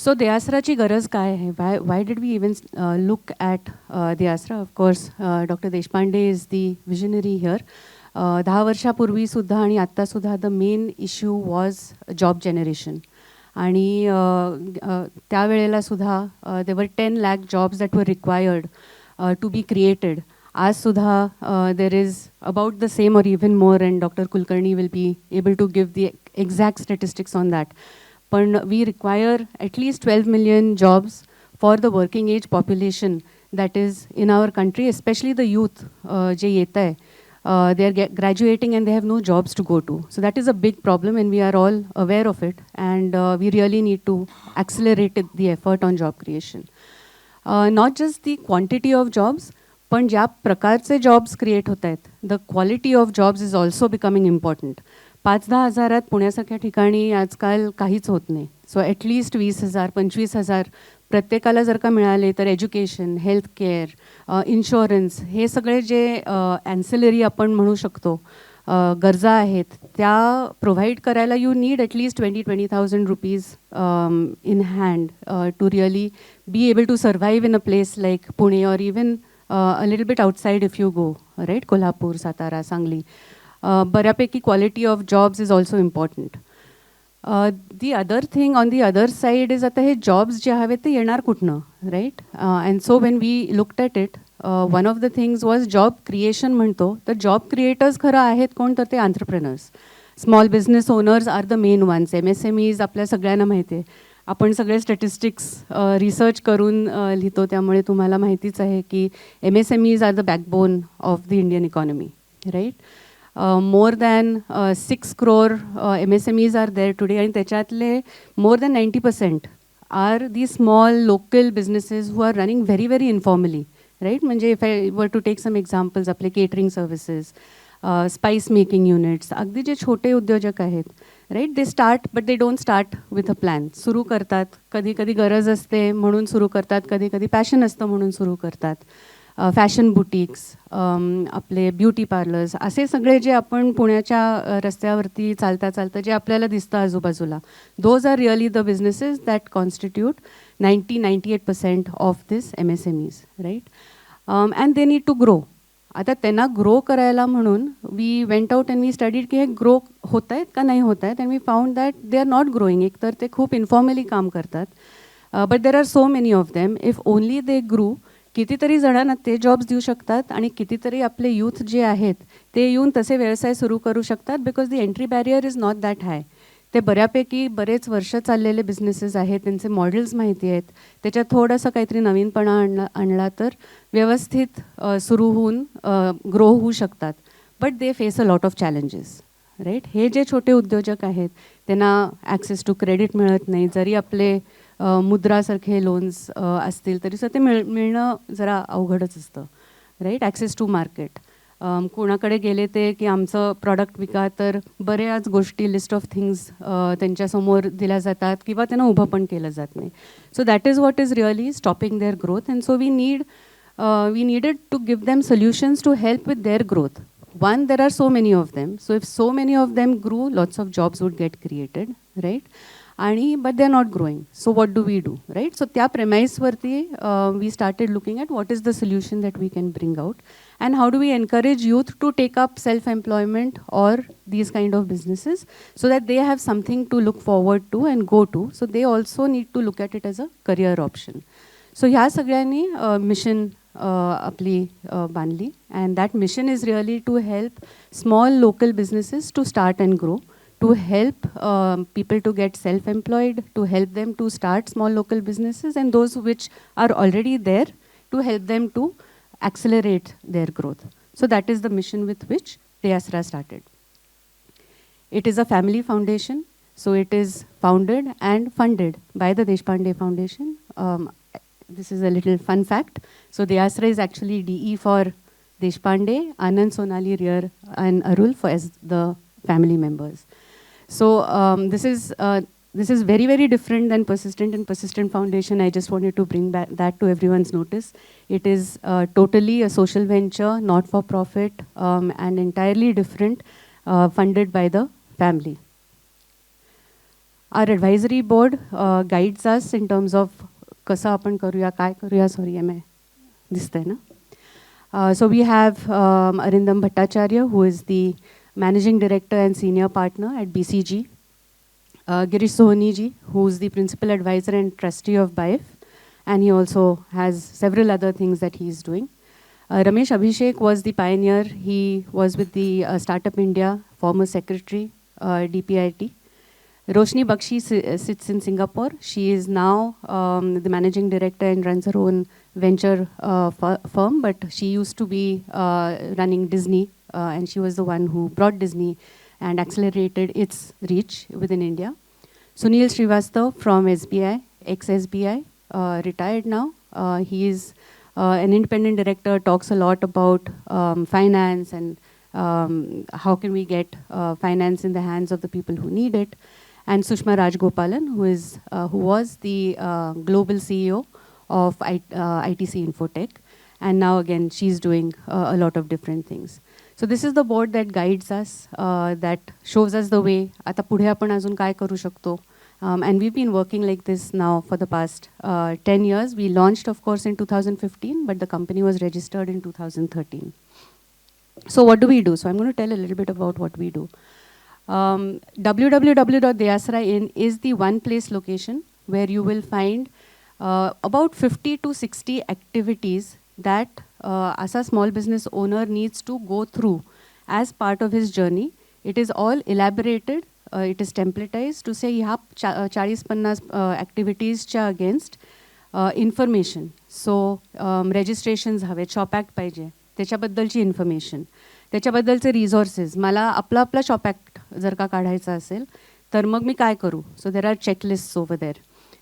So deAsraची गरज काय आहे? Why did we even look at deAsra? Of course, Dr. Deshpande is the visionary here. 10 वर्षापूर्वी सुद्धा आणि आत्ता सुद्धा the main issue was job generation. आणि त्यावेळेला सुद्धा there were 10 lakh jobs that were required to be created. आज सुद्धा there is about the same or even more, and Dr. Kulkarni will be able to give the exact statistics on that. But we require at least 12 million jobs for the working age population that is in our country, especially the youth. They are graduating and they have no jobs to go to. So that is a big problem, and we are all aware of it. And we really need to accelerate the effort on job creation. Not just the quantity of jobs, पण ज्या प्रकारचे jobs create होत आहेत, the quality of jobs is also becoming important. 5-10 हजारात पुण्यासारख्या ठिकाणी आजकाल काहीच होत नाही. सो ॲटलिस्ट 20,000 25,000 प्रत्येकाला जर का मिळाले तर एज्युकेशन, हेल्थकेअर, इन्शुरन्स, हे सगळे जे ॲन्सिलरी आपण म्हणू शकतो गरजा आहेत, त्या प्रोव्हाइड करायला you need at least 20,000 rupees in hand to really be able to survive in a place like Pune or even a little bit outside if you go, right? Kolhapur, Satara, Sangli. बऱ्यापैकी quality of jobs is also important. The other thing on the other side is आता हे jobs जे हवे ते येणार कुठनं, right? And so when we looked at it, one of the things was job creation म्हणतो. तर job creators खरं आहेत कोण, तर ते entrepreneurs. Small business owners are the main ones. MSMEs आपल्या सगळ्यांना माहिती आहे. आपण सगळे स्टॅटिस्टिक्स रिसर्च करून लिहितो, त्यामुळे तुम्हाला माहितीच आहे की MSMEs are the backbone of the Indian economy, right. More than 6 crore MSMEs are there today, आणि त्याच्यातले more than 90% are the small local businesses who are running very very informally, right. म्हणजे if I were to take some examples, आपले catering services, spice making units, अगदी जे छोटे उद्योजक आहेत, right, they start but they don't start with a plan. सुरू करतात, कधी कधी गरज असते म्हणून सुरू करतात, कधी कधी पॅशन असतं म्हणून सुरू करतात. फॅशन बुटिक्स, आपले ब्युटी पार्लर्स, असे सगळे जे आपण पुण्याच्या रस्त्यावरती चालता चालता जे आपल्याला दिसतं आजूबाजूला, those are really the businesses that constitute 98% of this MSMEs, right. And they need to grow. आता त्यांना ग्रो करायला म्हणून we went out and we studied की हे ग्रो होत आहेत का नाही होत आहेत, and we found that they are not growing. एक तर ते खूप इन्फॉर्मली काम करतात, but there are so many of them. If only they grew, कितीतरी जणांना ते जॉब्स देऊ शकतात आणि कितीतरी आपले यूथ जे आहेत ते येऊन तसे व्यवसाय सुरू करू शकतात, because the entry barrier is not that high. ते बऱ्यापैकी बरेच वर्ष चाललेले बिझनेसेस आहेत, त्यांचे मॉडेल्स माहिती आहेत, त्याच्यात थोडंसं काहीतरी नवीनपणा आणला तर व्यवस्थित सुरू होऊन ग्रो होऊ शकतात. But they face a lot of challenges, right. हे जे छोटे उद्योजक आहेत त्यांना ॲक्सेस टू क्रेडिट मिळत नाही. जरी आपले मुद्रासारखे लोन्स असतील तरी सुद्धा ते मिळणं जरा अवघडच असतं, राईट. ॲक्सेस टू मार्केट, कोणाकडे गेले ते की आमचं प्रॉडक्ट विका, तर बऱ्याच गोष्टी, लिस्ट ऑफ थिंग्स त्यांच्यासमोर दिल्या जातात किंवा त्यांना उभं पण केलं जात नाही. So that is what is really stopping their growth. And so we needed to give them solutions to help with their growth. One, there are so many of them. So if so many of them grew, lots of jobs would get created, right? But they're not growing. So what do we do, right? So त्या premise वरती we started looking at what is the solution that we can bring out, and how do we encourage youth to take up self-employment or these kind of businesses so that they have something to look forward to and go to. So they also need to look at it as a career option. So ह्या सगळ्यांनी mission आपली बांधली, and that mission is really to help small local businesses to start and grow, to help people to get self-employed, to help them to start small local businesses, and those which are already there, to help them to accelerate their growth. So that is the mission with which deAsra started. It is a family foundation, so it is founded and funded by the Deshpande Foundation. This is a little fun fact. So deAsra is actually DE for Deshpande, Anand, Sonali, Rier, and Arul for as the family members. So this is very, very different than Persistent and Persistent Foundation. I just wanted to bring back that to everyone's notice. It is totally a social venture, not for profit, and entirely different, funded by the family. Our advisory board guides us in terms of कसं आपण करूया काय करूया sorry M I दिसतंय ना. So we have Arindam Bhattacharya, who is the managing director and senior partner at BCG. Girish Sohani ji, who is the principal advisor and trustee of BIF, and he also has several other things that he is doing. Ramesh Abhishek was the pioneer. He was with the Startup India, former secretary, DPIT. Roshni Bakshi sits in Singapore. She is now the managing director and runs her own venture firm, but she used to be running Disney, and she was the one who brought Disney and accelerated its reach within India. Sunil Srivastav from SBI, ex-SBI, retired now. He is an independent director, talks a lot about finance and how can we get finance in the hands of the people who need it. And Sushma Rajgopalan, who was the global CEO of ITC Infotech, and now again she's doing a lot of different things. So this is the board that guides us, that shows us the way. आता पुढे आपण अजून काय करू शकतो. And we've been working like this now for the past 10 years. We launched, of course, in 2015, but the company was registered in 2013. So what do we do? So I'm going to tell a little bit about what we do. www.deAsra is the one place location where you will find about 50 to 60 activities that as a small business owner needs to go through as part of his journey. It is all elaborated, it is templatized to say ह्या 40-50 activities च्या against information. So registrations हवे, shop act पाहिजे, त्याच्याबद्दलची information, त्याच्याबद्दलचे resources. मला आपला shop act जर का काढायचा असेल तर मग मी काय करू. So there are checklists over there.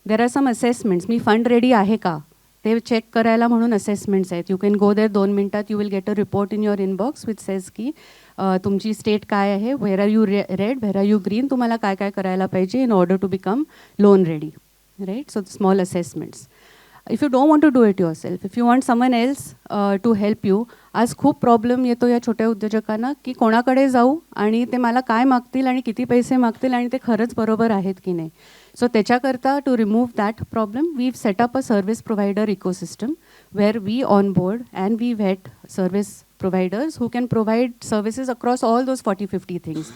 There are some assessments. मी फंड रेडी आहे का ते चेक करायला म्हणून असेसमेंट्स आहेत. यू कॅन गो देर 2 मिनिटात. You will get a report in your inbox which says की तुमची स्टेट काय आहे, where are you red, where are you green, तुम्हाला काय काय करायला पाहिजे in order to become loan ready, right. So small assessments. If you don't want to do it yourself, if you want someone else to help you, आज खूप problem येतो या छोट्या उद्योजकांना की कोणाकडे जाऊ आणि ते मला काय मागतील आणि किती पैसे मागतील आणि ते खरंच बरोबर आहेत की नाही. सो त्याच्याकरता to remove that problem we set up a service provider ecosystem where we onboard and we vet service providers who can provide services across all those 40-50 things.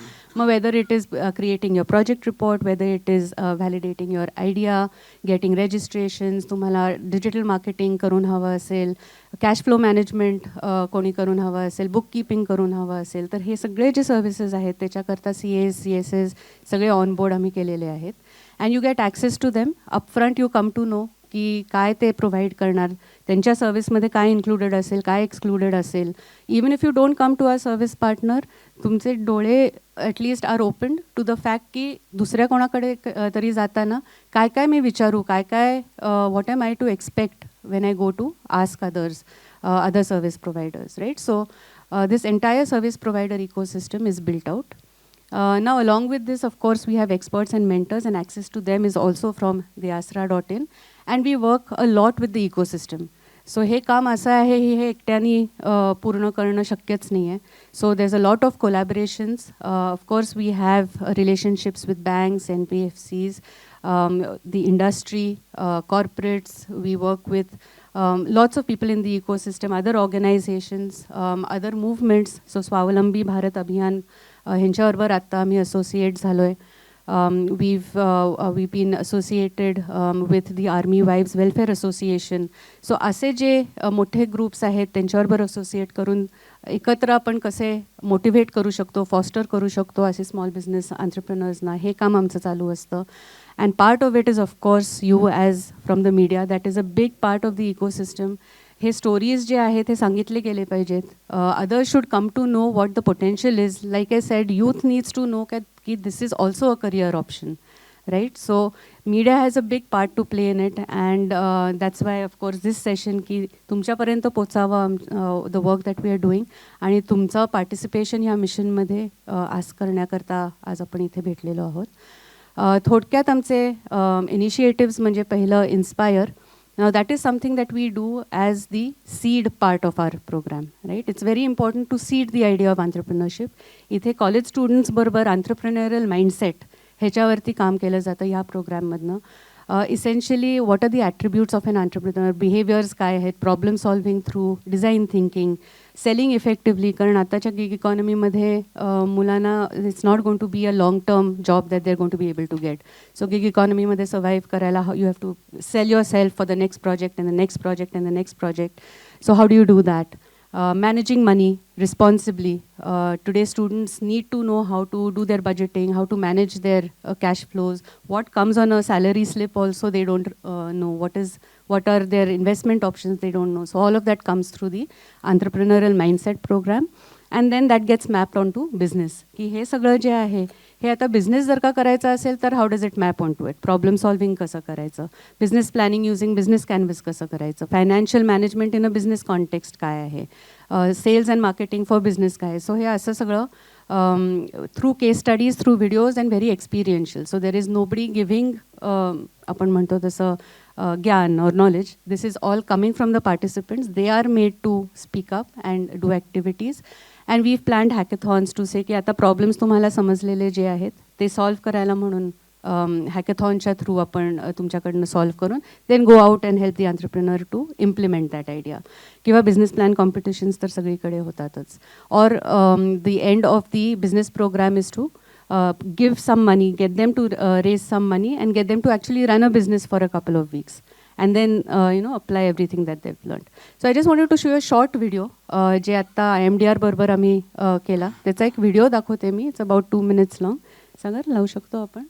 Whether it is creating your project report, whether it is validating your idea, getting registrations, तुम्हाला digital marketing करून हवं असेल, cash flow management कोणी करून हवं असेल, bookkeeping करून हवं असेल, तर हे सगळे जे सर्व्हिसेस आहेत त्याच्याकरता CAs, CSs सगळे ऑनबोर्ड आम्ही केलेले आहेत. And you get access to them. Upfront you come to know की काय ते प्रोव्हाइड करणार, त्यांच्या सर्व्हिसमध्ये काय इन्क्लुडेड असेल, काय एक्सक्लुडेड असेल. Even if you don't come to a service partner, तुमचे डोळे at least are open to the fact की दुसऱ्या कोणाकडे तरी जाताना काय काय मी विचारू, काय काय what am I to expect when I go to ask other service providers, right. So this entire service provider ecosystem is built out. Now along with this, of course, we have experts and mentors, and access to them is also from deAsra.in, and we work a lot with the ecosystem. So हे काम असं आहे हे एकट्याने पूर्ण करणं शक्यच नाही आहे. So there's a lot of collaborations. Of course, we have relationships with banks, NBFCs, the industry, corporates. We work with lots of people in the ecosystem, other organizations, other movements. So स्वावलंबी भारत अभियान ह्यांच्याबरोबर आता आम्ही associate झालो आहे. we've been associated with the Army Wives Welfare Association. So असे जे मोठे groups आहेत त्यांच्याबरोबर असोसिएट करून एकत्र आपण कसे मोटिवेट करू शकतो, फॉस्टर करू शकतो असे स्मॉल बिझनेस एंटरप्रेन्योर्सना, हे काम आमचं चालू असतं. And part of it is, of course, you as from the media. That is a big part of the ecosystem. हे स्टोरीज जे आहेत हे सांगितले गेले पाहिजेत. Others should come to know what the potential is. Like I said, youth needs to know that this is also a career option, right? So media has a big part to play in it, and that's why, of course, this session की तुमच्यापर्यंत पोचावं the work that we are doing, आणि तुमचं participation ह्या मिशनमध्ये आज करण्याकरता आज आपण इथे भेटलेलो आहोत. थोडक्यात आमचे इनिशिएटिव्स म्हणजे पहिलं inspire. Now that is something that we do as the seed part of our program, right? It's very important to seed the idea of entrepreneurship. इथे कॉलेज स्टुडंट्स बरोबर entrepreneurial mindset ह्याच्यावरती काम केलं जातं ह्या प्रोग्राममधनं. Essentially what are the attributes of an entrepreneur, behaviours काय आहेत, problem solving through design thinking, selling effectively, कारण आताच्या गिग इकॉनॉमीमध्ये मुलांना it's not going to be a long term job that they are going to be able to get. So gig इकॉनॉमीमध्ये survive करायला you have to sell yourself for the next project and the next project and the next project. So how do you do that? Managing money responsibly. Today students need to know how to do their budgeting, how to manage their cash flows. What comes on a salary slip also they don't know. What are their investment options they don't know. So all of that comes through the entrepreneurial mindset program. And then that gets mapped onto business. की हे सगळं जे आहे हे आता business जर का करायचा असेल तर how does it map on to it. Problem solving कसं करायचं, business planning using business canvas कसं करायचं, financial management in a business context काय आहे, sales and marketing for business काय आहे. सो हे असं सगळं through case studies, through videos and very experiential. So there is nobody giving आपण म्हणतो तसं ज्ञान और knowledge. This is all coming from the participants. They are made to speak up and do activities. And we planned hackathons to say की आता problems तुम्हाला समजलेले जे आहेत ते सॉल्व्ह करायला म्हणून हॅकेथॉनच्या थ्रू आपण तुमच्याकडनं सॉल्व्ह करून then go out and help the entrepreneur to implement that idea. किंवा बिझनेस प्लॅन कॉम्पिटिशन्स तर सगळीकडे होतातच. Or the end of the business program is to give some money, get them to raise some money and get them to actually run a business for a couple of weeks and then apply everything that they've learned. So I just wanted to show you a short video जे आता IMDR बरोबर आम्ही केला. त्याचा एक video दाखवते मी. It's about 2 minutes लॉंग. सागर लावू शकतो आपण.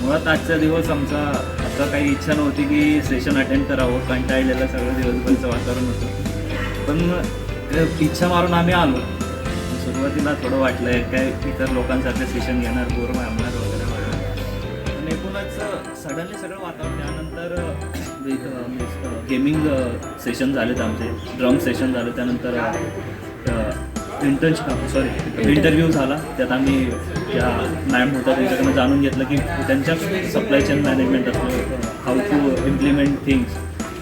मुळात आजचा दिवस आमचा आता काही इच्छा नव्हती की सेशन अटेंड करावं, कंटाळलेलं सगळं दिवसभरचं वातावरण होतं. पण इच्छा मारून आम्ही आलो. सुरुवातीला थोडं वाटलं काय इतर लोकांसारखे सेशन घेणार, बोर मारणार वगैरे वगैरे. पण एकूणच सडनली सगळं वातावरण. त्यानंतर गेमिंग सेशन झालेत आमचे, ड्रम सेशन झालं. त्यानंतर इंटरव्ह्यू झाला. त्यात आम्ही ज्या मॅम होत्या त्यांच्याकडनं जाणून घेतलं की त्यांच्या सप्लाय चेन मॅनेजमेंट असलं, हाऊ टू इम्प्लिमेंट थिंग्स,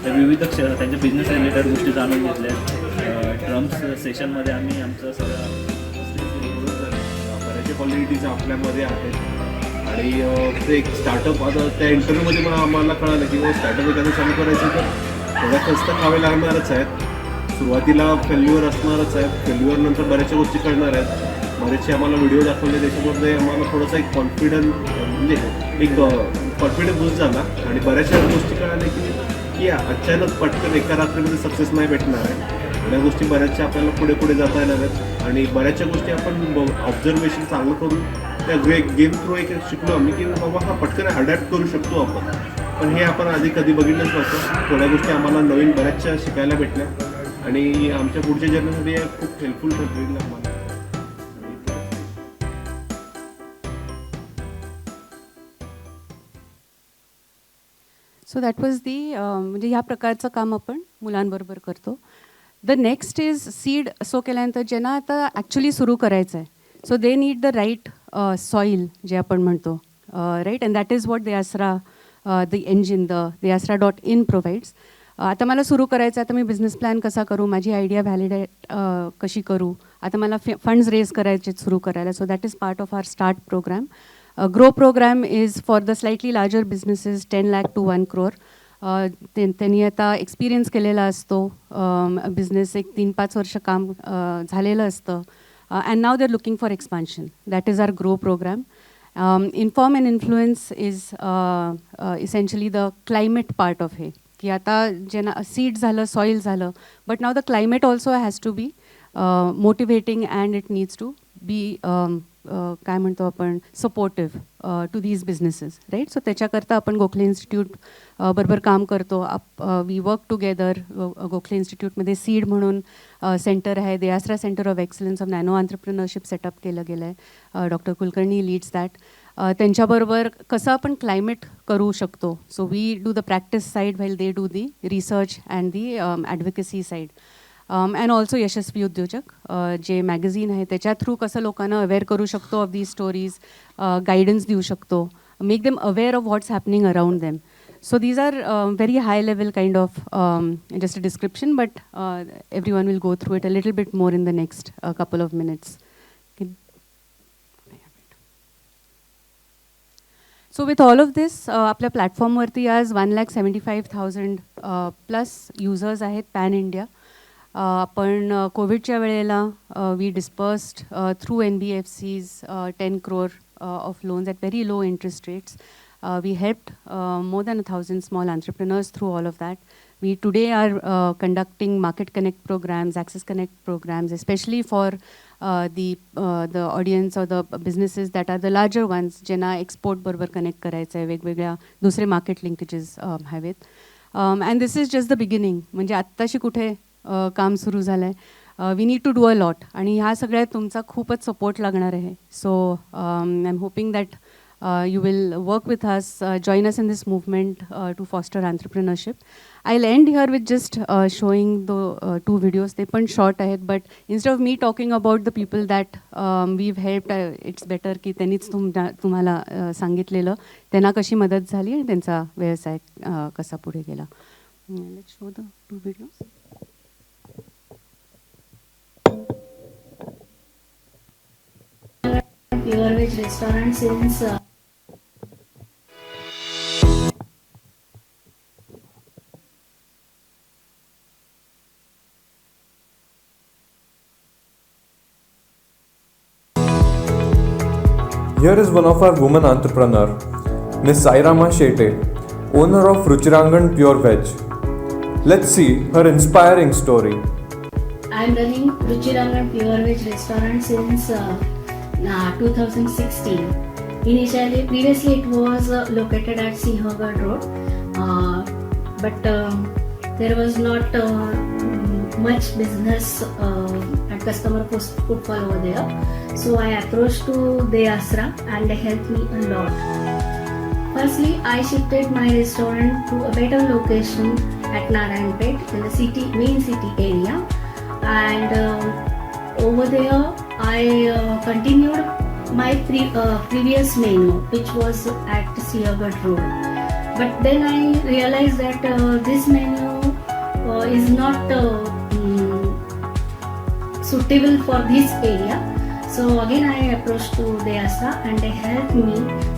त्या विविध त्यांच्या बिझनेस रिलेटेड गोष्टी जाणून घेतल्या. ड्रम्स सेशनमध्ये आम्ही आमचं सगळं बऱ्याचशा क्वालिटीज आपल्यामध्ये आहेत. आणि ते एक स्टार्टअप आता त्या इंटरव्ह्यूमध्ये मला आम्हाला कळालं की स्टार्टअप एखादं चालू करायचं तर थोड्या कष्ट खावे लागणारच आहेत. सुरुवातीला फेल्युअर असणारच आहे. फेल्युअरनंतर बऱ्याचशा गोष्टी कळणार आहेत. बरेचसे आम्हाला व्हिडिओ दाखवले, त्याच्यामध्ये आम्हाला थोडासा एक म्हणजे एक कॉन्फिडन्स बूस्ट झाला. आणि बऱ्याचशा गोष्टी कळाल्या की अचानक पटकन एका रात्रीमध्ये सक्सेस नाही भेटणार आहे. या गोष्टी बऱ्याचशा आपल्याला पुढे पुढे जाता येणार आहेत. आणि बऱ्याचशा गोष्टी आपण ऑब्झर्वेशन चांगलं करून त्या गेम थ्रू एक शिकलो आम्ही की बाबा हा पटकन अडॅप्ट करू शकतो आपण. पण हे आपण आधी कधी बघितलंच नव्हतं. थोड्या गोष्टी आम्हाला नवीन बऱ्याचशा शिकायला भेटल्या आणि आमच्या पुढच्या जर्नीसाठी खूप हेल्पफुल ठरलेलं आम्हाला. सो दॅट वॉज दी म्हणजे ह्या प्रकारचं काम आपण मुलांबरोबर करतो. The next is seed. So केल्यानंतर ज्यांना आता ॲक्च्युली सुरू करायचं आहे, so they need the right soil जे आपण म्हणतो, right. And that is what deAsra, the engine, the deAsra.in provides. आता मला सुरू करायचं आहे, आता मी बिझनेस प्लॅन कसा करू, माझी आयडिया व्हॅलिडेट कशी करू, आता मला फंड्स रेज करायचे सुरू करायला. So that is part of our start program. Grow program is for the slightly larger businesses 10 lakh to 1 crore. त्यांनी आता एक्सपिरियन्स केलेला असतो, बिझनेस एक 3-5 वर्ष काम झालेलं असतं, and now they are looking for expansion. That is our grow program. Inform and influence is essentially the climate part of हे, की आता ज्यांना सीड झालं, सॉईल झालं, but now the climate also has to be motivating and it needs to be काय म्हणतो आपण supportive to these businesses, right. So त्याच्याकरता आपण गोखले इन्स्टिट्यूट बरोबर काम करतो. We work together. गोखले इन्स्टिट्यूटमध्ये सीड म्हणून सेंटर आहे, deAsra centre of excellence of nano entrepreneurship setup केलं गेलं आहे. Doctor Kulkarni leads that. त्यांच्याबरोबर कसं आपण क्लायमेट करू शकतो. So we do the practice side while they do the research and the advocacy side. And also यशस्वी उद्योजक जे मॅगझिन आहे त्याच्या थ्रू कसं लोकांना अवेअर करू शकतो ऑफ दीज स्टोरीज, गायडन्स देऊ शकतो, make them aware of what's happening around them. So these are very high level kind of just a description, but everyone will go through it a little bit more in the next couple of minutes. So with all of this, आपल्या प्लॅटफॉर्मवरती आज 1,75,000 plus users आहेत pan India. आपण कोविडच्या वेळेला we dispersed through NBFCs 10 crore of loans at very low interest rates. We helped more than 1,000 small entrepreneurs through all of that. We today are conducting Market Connect programs, Access Connect programs, especially for the audience or the businesses that are the larger ones, ज्यांना export बरोबर connect करायचं आहे, वेगवेगळ्या दुसरे market linkages हवेत. And this is just the beginning. म्हणजे आत्ताशी कुठे काम सुरू झालं आहे. We need to do a lot. आणि ह्या सगळ्यात तुमचा खूपच सपोर्ट लागणार आहे. So I'm hoping that you will work with us, join us in this movement to foster entrepreneurship. I'll end here with just showing the 2 videos. They पण short आहेत, but instead of me talking about the people that we've helped, it's better की त्यांनीच तुम्हाला सांगितलेलं त्यांना कशी मदत झाली आणि त्यांचा व्यवसाय कसा पुढे गेला. Let's show the 2 videos. Pure veg restaurant since Here is one of our women entrepreneur, Ms. Sairama Shete, owner of Ruchirangan Pure Veg. Let's see her inspiring story. I am running Ruchirangan Pure Veg restaurant since 2016. Previously it was located at Sinhagad Road, but there was not much business and customer footfall over there. So I approached to deAsra and they helped me a lot. Firstly, I shifted my restaurant to a better location at Narayanpet in the main city area, and over there I continued my previous menu, which was at Sinhagad Road. But then I realized that this menu is not suitable for this area. So again I approached to deAsra and they helped me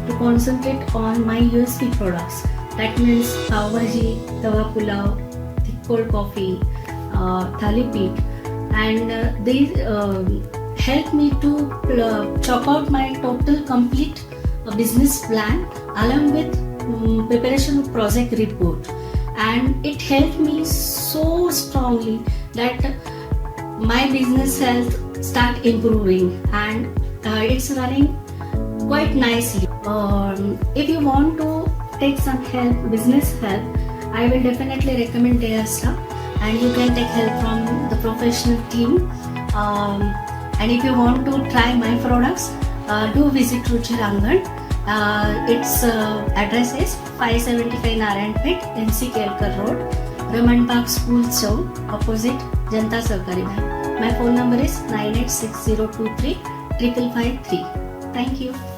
to concentrate on my USP products. That means pav bhaji, tawa pulao, thick cold coffee, thali pit, and they helped me to chalk out my total complete business plan along with preparation of project report, and it helped me so strongly that my business health start improving, and it's running quite nicely. If you want to take some help, business help, I will definitely recommend deAsra, and you can take help from the professional team. And if you want to try my products, do visit Ruchirangan. Its address is 575 Narayanpet, NC Kelkar Road, Raman Park School Chowk, opposite Janta Sahkari Bank. My phone number is 986023 5553. Thank you.